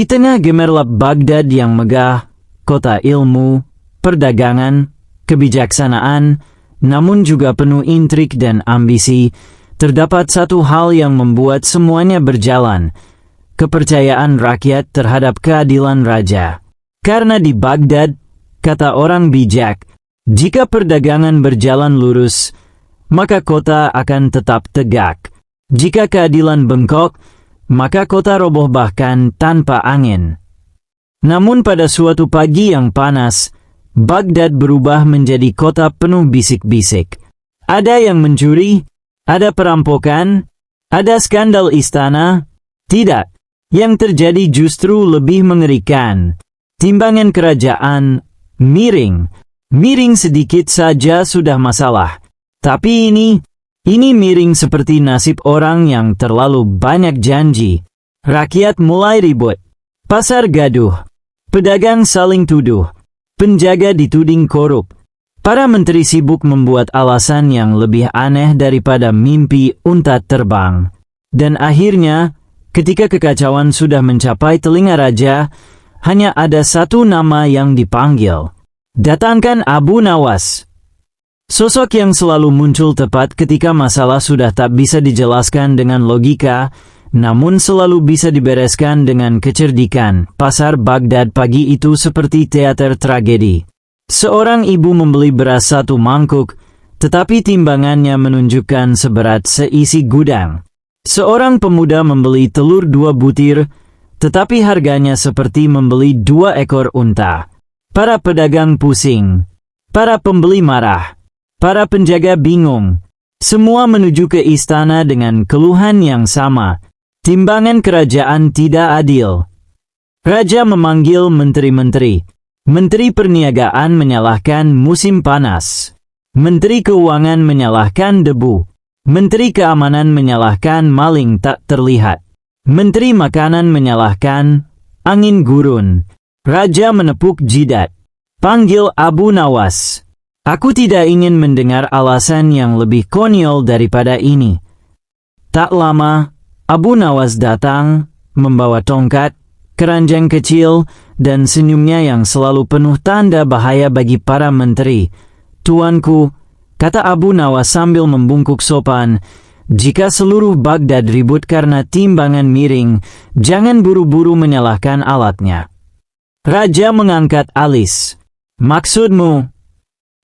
Di tengah gemerlap Baghdad yang megah, kota ilmu, perdagangan, kebijaksanaan, namun juga penuh intrik dan ambisi, terdapat satu hal yang membuat semuanya berjalan: kepercayaan rakyat terhadap keadilan raja. Karena di Baghdad, kata orang bijak, jika perdagangan berjalan lurus, maka kota akan tetap tegak. Jika keadilan bengkok, maka kota roboh bahkan tanpa angin. Namun pada suatu pagi yang panas, Baghdad berubah menjadi kota penuh bisik-bisik. Ada yang mencuri, ada perampokan, ada skandal istana. Tidak, yang terjadi justru lebih mengerikan. Timbangan kerajaan miring. Miring sedikit saja sudah masalah. Tapi ini miring seperti nasib orang yang terlalu banyak janji. Rakyat mulai ribut. Pasar gaduh. Pedagang saling tuduh. Penjaga dituding korup. Para menteri sibuk membuat alasan yang lebih aneh daripada mimpi unta terbang. Dan akhirnya, ketika kekacauan sudah mencapai telinga raja, hanya ada satu nama yang dipanggil. Datangkan Abu Nawas. Sosok yang selalu muncul tepat ketika masalah sudah tak bisa dijelaskan dengan logika, namun selalu bisa dibereskan dengan kecerdikan. Pasar Baghdad pagi itu seperti teater tragedi. Seorang ibu membeli beras 1 mangkuk, tetapi timbangannya menunjukkan seberat seisi gudang. Seorang pemuda membeli telur 2 butir, tetapi harganya seperti membeli 2 ekor unta. Para pedagang pusing. Para pembeli marah. Para penjaga bingung. Semua menuju ke istana dengan keluhan yang sama. Timbangan kerajaan tidak adil. Raja memanggil menteri-menteri. Menteri perniagaan menyalahkan musim panas. Menteri keuangan menyalahkan debu. Menteri keamanan menyalahkan maling tak terlihat. Menteri makanan menyalahkan angin gurun. Raja menepuk jidat. Panggil Abu Nawas. Aku tidak ingin mendengar alasan yang lebih konyol daripada ini. Tak lama, Abu Nawas datang, membawa tongkat, keranjang kecil, dan senyumnya yang selalu penuh tanda bahaya bagi para menteri. Tuanku, kata Abu Nawas sambil membungkuk sopan, jika seluruh Baghdad ribut karena timbangan miring, jangan buru-buru menyalahkan alatnya. Raja mengangkat alis. Maksudmu?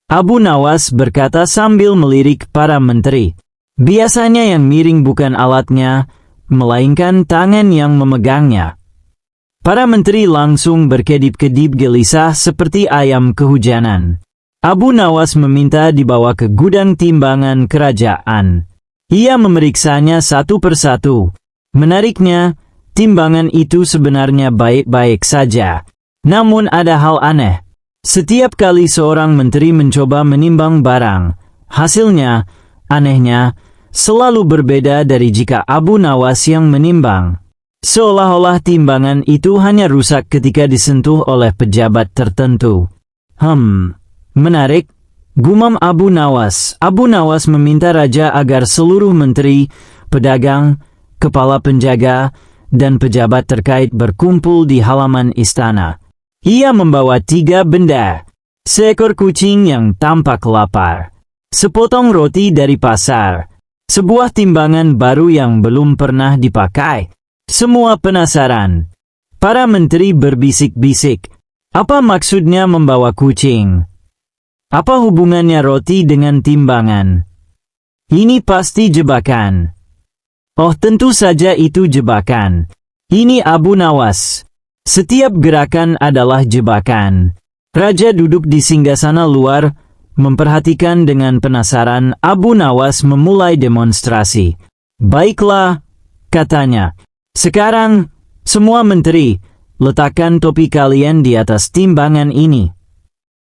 Abu Nawas berkata sambil melirik para menteri. Biasanya yang miring bukan alatnya, melainkan tangan yang memegangnya. Para menteri langsung berkedip-kedip gelisah seperti ayam kehujanan. Abu Nawas meminta dibawa ke gudang timbangan kerajaan. Ia memeriksanya satu persatu. Menariknya, timbangan itu sebenarnya baik-baik saja. Namun ada hal aneh. Setiap kali seorang menteri mencoba menimbang barang, hasilnya, anehnya, selalu berbeda dari jika Abu Nawas yang menimbang. Seolah-olah timbangan itu hanya rusak ketika disentuh oleh pejabat tertentu. Menarik, gumam Abu Nawas. Abu Nawas meminta raja agar seluruh menteri, pedagang, kepala penjaga, dan pejabat terkait berkumpul di halaman istana. Ia membawa 3 benda. Seekor kucing yang tampak lapar. Sepotong roti dari pasar. Sebuah timbangan baru yang belum pernah dipakai. Semua penasaran. Para menteri berbisik-bisik. Apa maksudnya membawa kucing? Apa hubungannya roti dengan timbangan? Ini pasti jebakan. Oh, tentu saja itu jebakan. Ini Abu Nawas. Setiap gerakan adalah jebakan. Raja duduk di singgasana luar, memperhatikan dengan penasaran. Abu Nawas memulai demonstrasi. Baiklah, katanya. Sekarang, semua menteri, letakkan topi kalian di atas timbangan ini.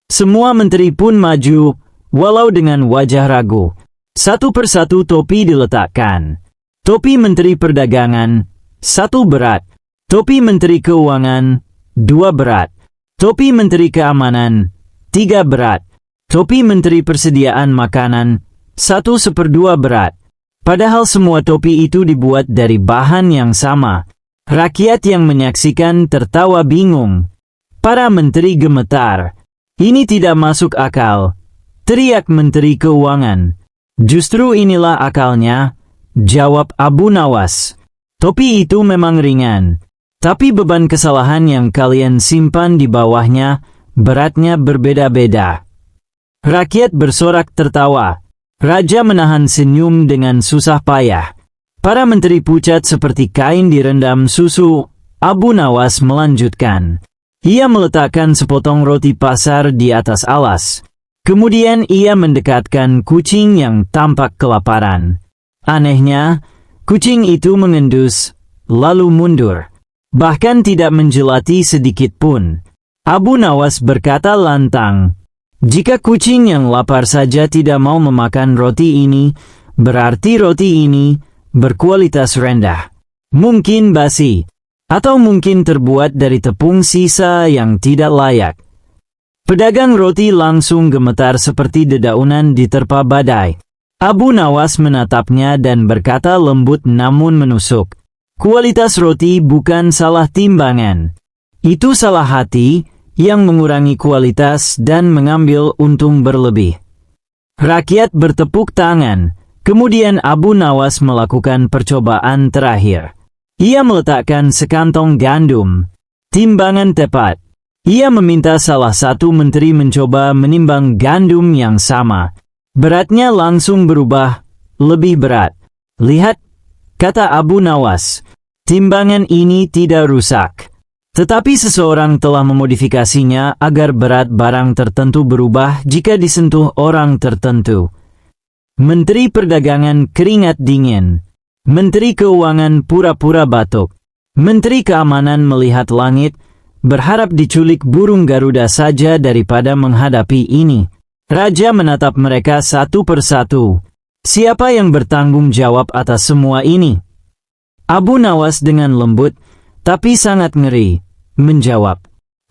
Semua menteri pun maju, walau dengan wajah ragu. Satu persatu topi diletakkan. Topi menteri perdagangan, 1 berat. Topi menteri keuangan, 2 berat. Topi menteri keamanan, 3 berat. Topi menteri persediaan makanan, 1/2 berat. Padahal semua topi itu dibuat dari bahan yang sama. Rakyat yang menyaksikan tertawa bingung. Para menteri gemetar. Ini tidak masuk akal, teriak Menteri Keuangan. Justru inilah akalnya, jawab Abu Nawas. Topi itu memang ringan, tapi beban kesalahan yang kalian simpan di bawahnya, beratnya berbeda-beda. Rakyat bersorak tertawa. Raja menahan senyum dengan susah payah. Para menteri pucat seperti kain direndam susu. Abu Nawas melanjutkan. Ia meletakkan sepotong roti pasar di atas alas. Kemudian ia mendekatkan kucing yang tampak kelaparan. Anehnya, kucing itu mengendus, lalu mundur. Bahkan tidak menjelati sedikit pun. Abu Nawas berkata lantang, "Jika kucing yang lapar saja tidak mau memakan roti ini, berarti roti ini berkualitas rendah. Mungkin basi. Atau mungkin terbuat dari tepung sisa yang tidak layak." Pedagang roti langsung gemetar seperti dedaunan diterpa badai. Abu Nawas menatapnya dan berkata lembut namun menusuk. "Kualitas roti bukan salah timbangan. Itu salah hati yang mengurangi kualitas dan mengambil untung berlebih." Rakyat bertepuk tangan. Kemudian Abu Nawas melakukan percobaan terakhir. Ia meletakkan sekantong gandum. Timbangan tepat. Ia meminta salah satu menteri mencoba menimbang gandum yang sama. Beratnya langsung berubah, lebih berat. "Lihat," kata Abu Nawas, "timbangan ini tidak rusak. Tetapi seseorang telah memodifikasinya agar berat barang tertentu berubah jika disentuh orang tertentu." Menteri Perdagangan keringat dingin. Menteri Keuangan pura-pura batuk. Menteri Keamanan melihat langit, berharap diculik burung Garuda saja daripada menghadapi ini. Raja menatap mereka satu persatu. Siapa yang bertanggung jawab atas semua ini? Abu Nawas dengan lembut, tapi sangat ngeri, menjawab,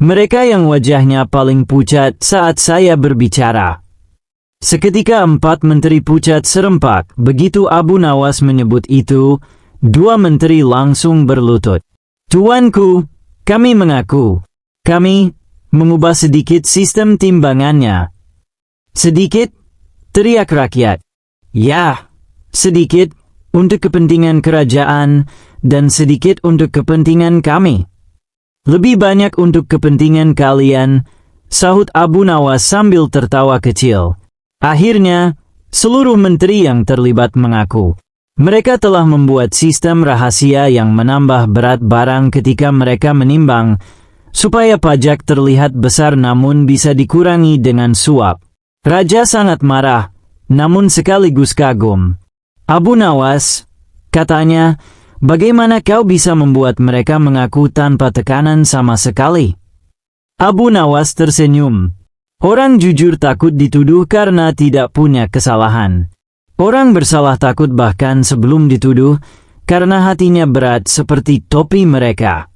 "Mereka yang wajahnya paling pucat saat saya berbicara." Seketika 4 menteri pucat serempak. Begitu Abu Nawas menyebut itu, 2 menteri langsung berlutut. "Tuanku, kami mengaku. Kami mengubah sedikit sistem timbangannya." "Sedikit?" teriak rakyat. "Ya, sedikit untuk kepentingan kerajaan dan sedikit untuk kepentingan kami." "Lebih banyak untuk kepentingan kalian," sahut Abu Nawas sambil tertawa kecil. Akhirnya, seluruh menteri yang terlibat mengaku. Mereka telah membuat sistem rahasia yang menambah berat barang ketika mereka menimbang, supaya pajak terlihat besar namun bisa dikurangi dengan suap. Raja sangat marah, namun sekaligus kagum. "Abu Nawas," katanya, "bagaimana kau bisa membuat mereka mengaku tanpa tekanan sama sekali?" Abu Nawas tersenyum. Orang jujur takut dituduh karena tidak punya kesalahan. Orang bersalah takut bahkan sebelum dituduh, karena hatinya berat seperti topi mereka.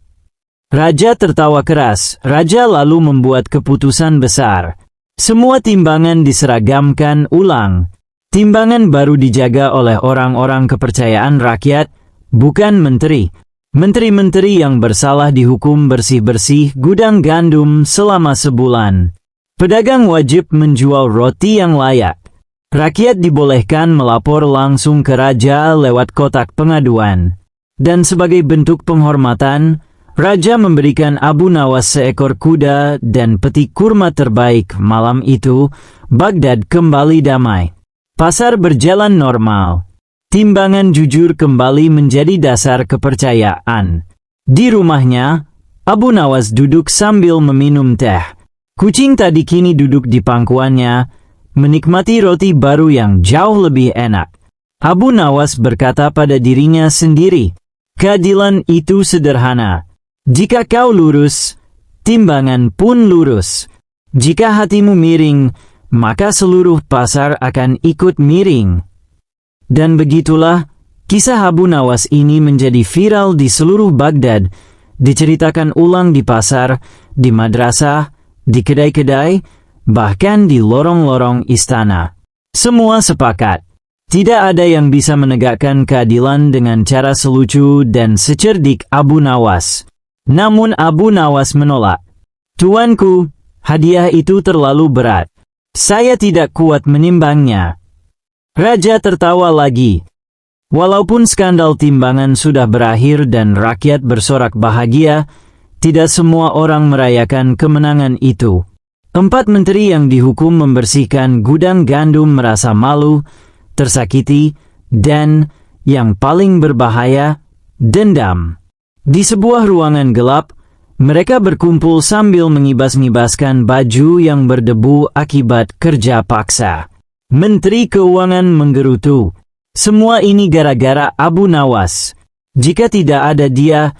Raja tertawa keras. Raja lalu membuat keputusan besar. Semua timbangan diseragamkan ulang. Timbangan baru dijaga oleh orang-orang kepercayaan rakyat, bukan menteri. Menteri-menteri yang bersalah dihukum bersih-bersih gudang gandum selama sebulan. Pedagang wajib menjual roti yang layak. Rakyat dibolehkan melapor langsung ke raja lewat kotak pengaduan. Dan sebagai bentuk penghormatan, raja memberikan Abu Nawas seekor kuda dan peti kurma terbaik. Malam itu, Baghdad kembali damai. Pasar berjalan normal. Timbangan jujur kembali menjadi dasar kepercayaan. Di rumahnya, Abu Nawas duduk sambil meminum teh. Kucing tadi kini duduk di pangkuannya, menikmati roti baru yang jauh lebih enak. Abu Nawas berkata pada dirinya sendiri, "Keadilan itu sederhana. Jika kau lurus, timbangan pun lurus. Jika hatimu miring, maka seluruh pasar akan ikut miring." Dan begitulah, kisah Abu Nawas ini menjadi viral di seluruh Baghdad, diceritakan ulang di pasar, di madrasah, di kedai-kedai, bahkan di lorong-lorong istana. Semua sepakat. Tidak ada yang bisa menegakkan keadilan dengan cara selucu dan secerdik Abu Nawas. Namun Abu Nawas menolak. Tuanku, hadiah itu terlalu berat. Saya tidak kuat menimbangnya. Raja tertawa lagi. Walaupun skandal timbangan sudah berakhir dan rakyat bersorak bahagia, tidak semua orang merayakan kemenangan itu. 4 menteri yang dihukum membersihkan gudang gandum merasa malu, tersakiti, dan, yang paling berbahaya, dendam. Di sebuah ruangan gelap, mereka berkumpul sambil mengibas-ngibaskan baju yang berdebu akibat kerja paksa. Menteri Keuangan menggerutu. Semua ini gara-gara Abu Nawas. Jika tidak ada dia,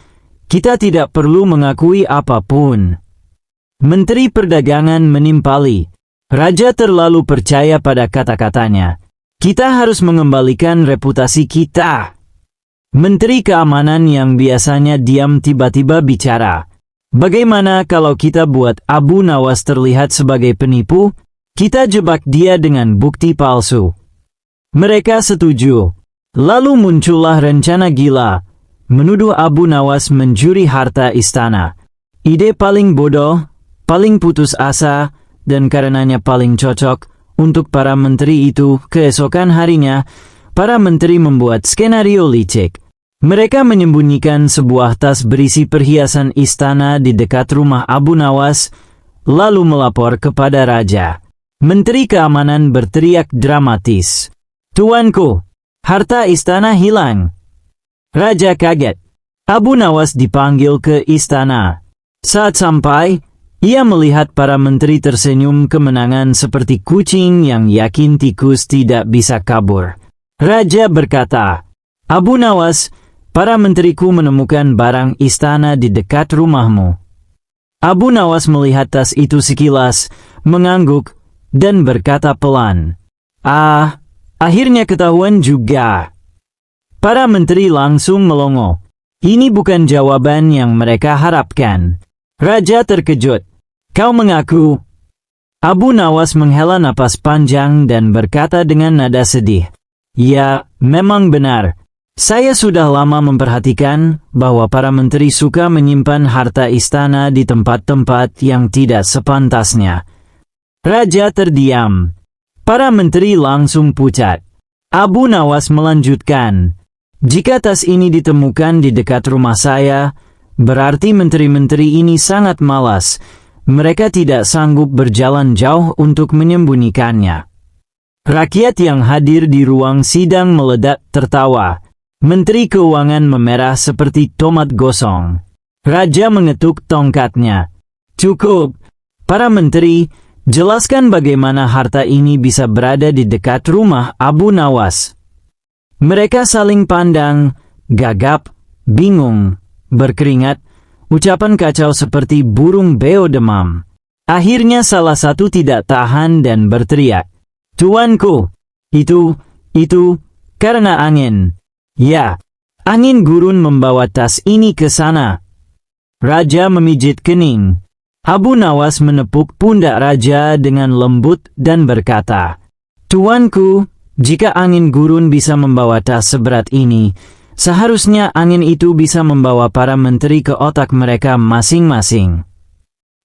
kita tidak perlu mengakui apapun. Menteri Perdagangan menimpali. Raja terlalu percaya pada kata-katanya. Kita harus mengembalikan reputasi kita. Menteri Keamanan yang biasanya diam tiba-tiba bicara. Bagaimana kalau kita buat Abu Nawas terlihat sebagai penipu? Kita jebak dia dengan bukti palsu. Mereka setuju. Lalu muncullah rencana gila, menuduh Abu Nawas mencuri harta istana. Ide paling bodoh, paling putus asa, dan karenanya paling cocok untuk para menteri itu. Keesokan harinya, para menteri membuat skenario licik. Mereka menyembunyikan sebuah tas berisi perhiasan istana di dekat rumah Abu Nawas, lalu melapor kepada raja. Menteri Keamanan berteriak dramatis, "Tuanku, harta istana hilang." Raja kaget. Abu Nawas dipanggil ke istana. Saat sampai, ia melihat para menteri tersenyum kemenangan seperti kucing yang yakin tikus tidak bisa kabur. Raja berkata, "Abu Nawas, para menteriku menemukan barang istana di dekat rumahmu." Abu Nawas melihat tas itu sekilas, mengangguk, dan berkata pelan, akhirnya ketahuan juga." Para menteri langsung melongo. Ini bukan jawaban yang mereka harapkan. Raja terkejut. "Kau mengaku?" Abu Nawas menghela napas panjang dan berkata dengan nada sedih, "Ya, memang benar. Saya sudah lama memperhatikan bahwa para menteri suka menyimpan harta istana di tempat-tempat yang tidak sepantasnya." Raja terdiam. Para menteri langsung pucat. Abu Nawas melanjutkan, "Jika tas ini ditemukan di dekat rumah saya, berarti menteri-menteri ini sangat malas. Mereka tidak sanggup berjalan jauh untuk menyembunyikannya." Rakyat yang hadir di ruang sidang meledak tertawa. Menteri Keuangan memerah seperti tomat gosong. Raja mengetuk tongkatnya. "Cukup. Para menteri, jelaskan bagaimana harta ini bisa berada di dekat rumah Abu Nawas." Mereka saling pandang, gagap, bingung, berkeringat, ucapan kacau seperti burung beo demam. Akhirnya salah satu tidak tahan dan berteriak, "Tuanku, itu, karena angin." "Ya, angin gurun membawa tas ini ke sana." Raja memijit kening. Abu Nawas menepuk pundak raja dengan lembut dan berkata, "Tuanku, jika angin gurun bisa membawa tas seberat ini, seharusnya angin itu bisa membawa para menteri ke otak mereka masing-masing."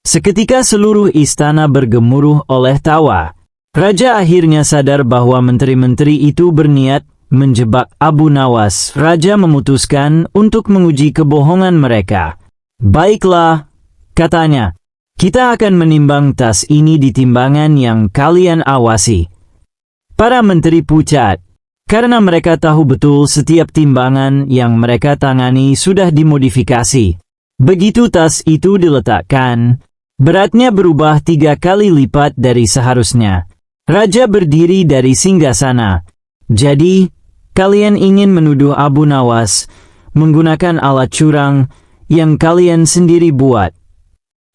Seketika seluruh istana bergemuruh oleh tawa. Raja akhirnya sadar bahwa menteri-menteri itu berniat menjebak Abu Nawas. Raja memutuskan untuk menguji kebohongan mereka. "Baiklah," katanya, "kita akan menimbang tas ini di timbangan yang kalian awasi." Para menteri pucat, karena mereka tahu betul setiap timbangan yang mereka tangani sudah dimodifikasi. Begitu tas itu diletakkan, beratnya berubah 3 kali lipat dari seharusnya. Raja berdiri dari singgasana. "Jadi, kalian ingin menuduh Abu Nawas menggunakan alat curang yang kalian sendiri buat?"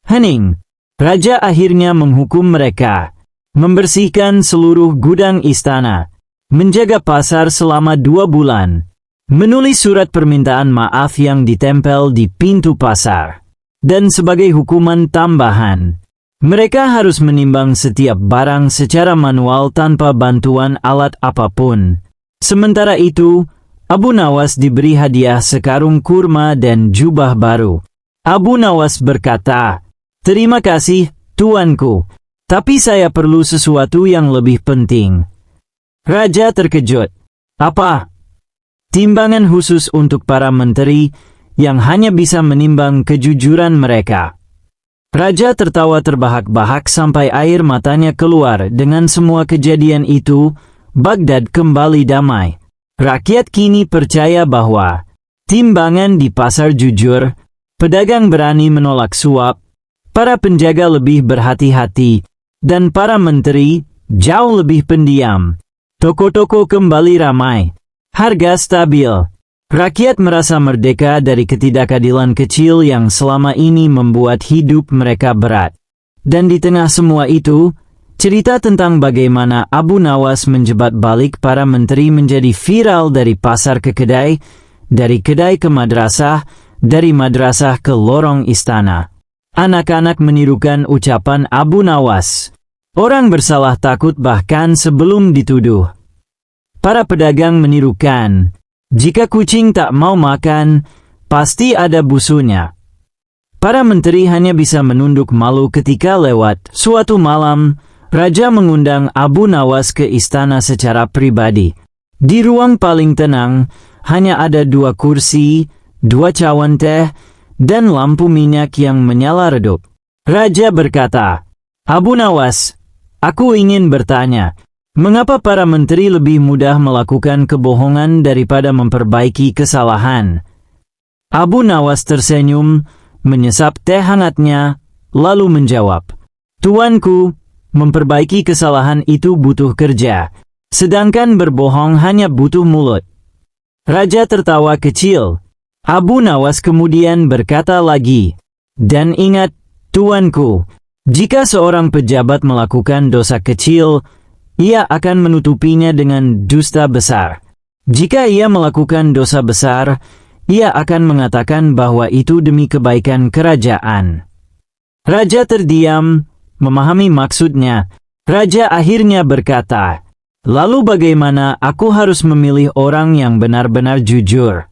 Hening. Raja akhirnya menghukum mereka. Membersihkan seluruh gudang istana. Menjaga pasar selama 2 bulan. Menulis surat permintaan maaf yang ditempel di pintu pasar. Dan sebagai hukuman tambahan, mereka harus menimbang setiap barang secara manual tanpa bantuan alat apapun. Sementara itu, Abu Nawas diberi hadiah sekarung kurma dan jubah baru. Abu Nawas berkata, "Terima kasih, tuanku. Tapi saya perlu sesuatu yang lebih penting." Raja terkejut. "Apa?" "Timbangan khusus untuk para menteri yang hanya bisa menimbang kejujuran mereka." Raja tertawa terbahak-bahak sampai air matanya keluar. Dengan semua kejadian itu, Baghdad kembali damai. Rakyat kini percaya bahwa timbangan di pasar jujur, pedagang berani menolak suap, para penjaga lebih berhati-hati, dan para menteri jauh lebih pendiam. Toko-toko kembali ramai, harga stabil. Rakyat merasa merdeka dari ketidakadilan kecil yang selama ini membuat hidup mereka berat. Dan di tengah semua itu, cerita tentang bagaimana Abu Nawas menjebat balik para menteri menjadi viral dari pasar ke kedai, dari kedai ke madrasah, dari madrasah ke lorong istana. Anak-anak menirukan ucapan Abu Nawas. Orang bersalah takut bahkan sebelum dituduh. Para pedagang menirukan, "Jika kucing tak mau makan, pasti ada busunya." Para menteri hanya bisa menunduk malu ketika lewat. Suatu malam, Raja mengundang Abu Nawas ke istana secara pribadi. Di ruang paling tenang, hanya ada 2 kursi, 2 cawan teh, dan lampu minyak yang menyala redup. Raja berkata, "Abu Nawas, aku ingin bertanya, mengapa para menteri lebih mudah melakukan kebohongan daripada memperbaiki kesalahan?" Abu Nawas tersenyum, menyesap teh hangatnya, lalu menjawab, "Tuanku, memperbaiki kesalahan itu butuh kerja, sedangkan berbohong hanya butuh mulut." Raja tertawa kecil. Abu Nawas kemudian berkata lagi, "Dan ingat, tuanku, jika seorang pejabat melakukan dosa kecil, ia akan menutupinya dengan dusta besar. Jika ia melakukan dosa besar, ia akan mengatakan bahwa itu demi kebaikan kerajaan." Raja terdiam, memahami maksudnya. Raja akhirnya berkata, "Lalu bagaimana aku harus memilih orang yang benar-benar jujur?"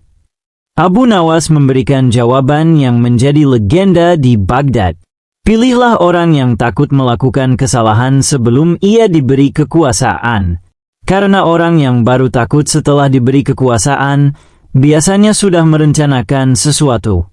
Abu Nawas memberikan jawaban yang menjadi legenda di Baghdad. "Pilihlah orang yang takut melakukan kesalahan sebelum ia diberi kekuasaan. Karena orang yang baru takut setelah diberi kekuasaan, biasanya sudah merencanakan sesuatu."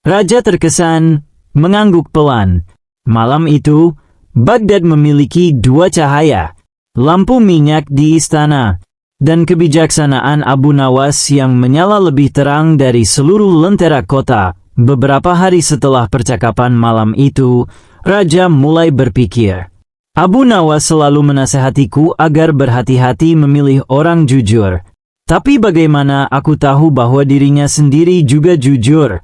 Raja terkesan, mengangguk pelan. Malam itu, Baghdad memiliki 2 cahaya, lampu minyak di istana, dan kebijaksanaan Abu Nawas yang menyala lebih terang dari seluruh lentera kota. Beberapa hari setelah percakapan malam itu, Raja mulai berpikir, "Abu Nawas selalu menasehatiku agar berhati-hati memilih orang jujur. Tapi bagaimana aku tahu bahwa dirinya sendiri juga jujur?"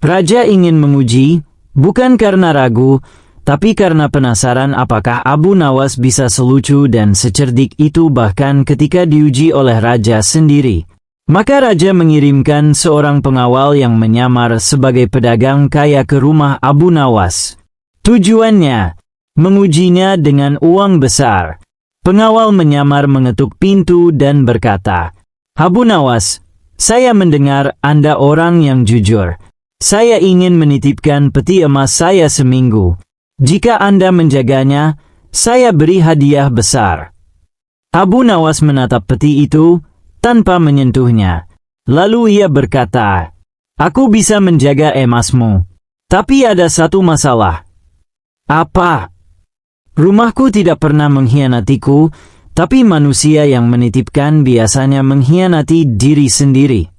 Raja ingin menguji, bukan karena ragu, tapi karena penasaran apakah Abu Nawas bisa selucu dan secerdik itu bahkan ketika diuji oleh raja sendiri. Maka raja mengirimkan seorang pengawal yang menyamar sebagai pedagang kaya ke rumah Abu Nawas. Tujuannya, mengujinya dengan uang besar. Pengawal menyamar mengetuk pintu dan berkata, "Abu Nawas, saya mendengar Anda orang yang jujur. Saya ingin menitipkan peti emas saya seminggu. Jika Anda menjaganya, saya beri hadiah besar." Abu Nawas menatap peti itu tanpa menyentuhnya. Lalu ia berkata, "Aku bisa menjaga emasmu. Tapi ada satu masalah." "Apa?" "Rumahku tidak pernah mengkhianatiku, tapi manusia yang menitipkan biasanya mengkhianati diri sendiri."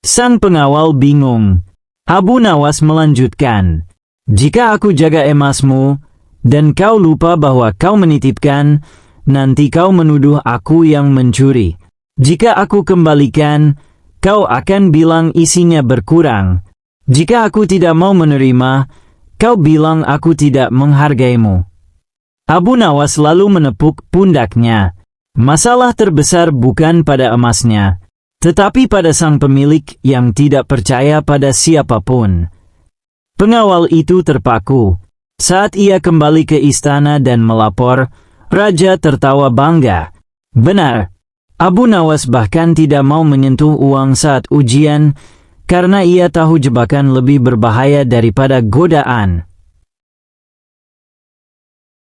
Sang pengawal bingung. Abu Nawas melanjutkan, "Jika aku jaga emasmu, dan kau lupa bahwa kau menitipkan, nanti kau menuduh aku yang mencuri. Jika aku kembalikan, kau akan bilang isinya berkurang. Jika aku tidak mau menerima, kau bilang aku tidak menghargaimu." Abu Nawas lalu menepuk pundaknya. Masalah terbesar bukan pada emasnya, tetapi pada sang pemilik yang tidak percaya pada siapapun. Pengawal itu terpaku. Saat ia kembali ke istana dan melapor, raja tertawa bangga. "Benar, Abu Nawas bahkan tidak mau menyentuh uang saat ujian karena ia tahu jebakan lebih berbahaya daripada godaan.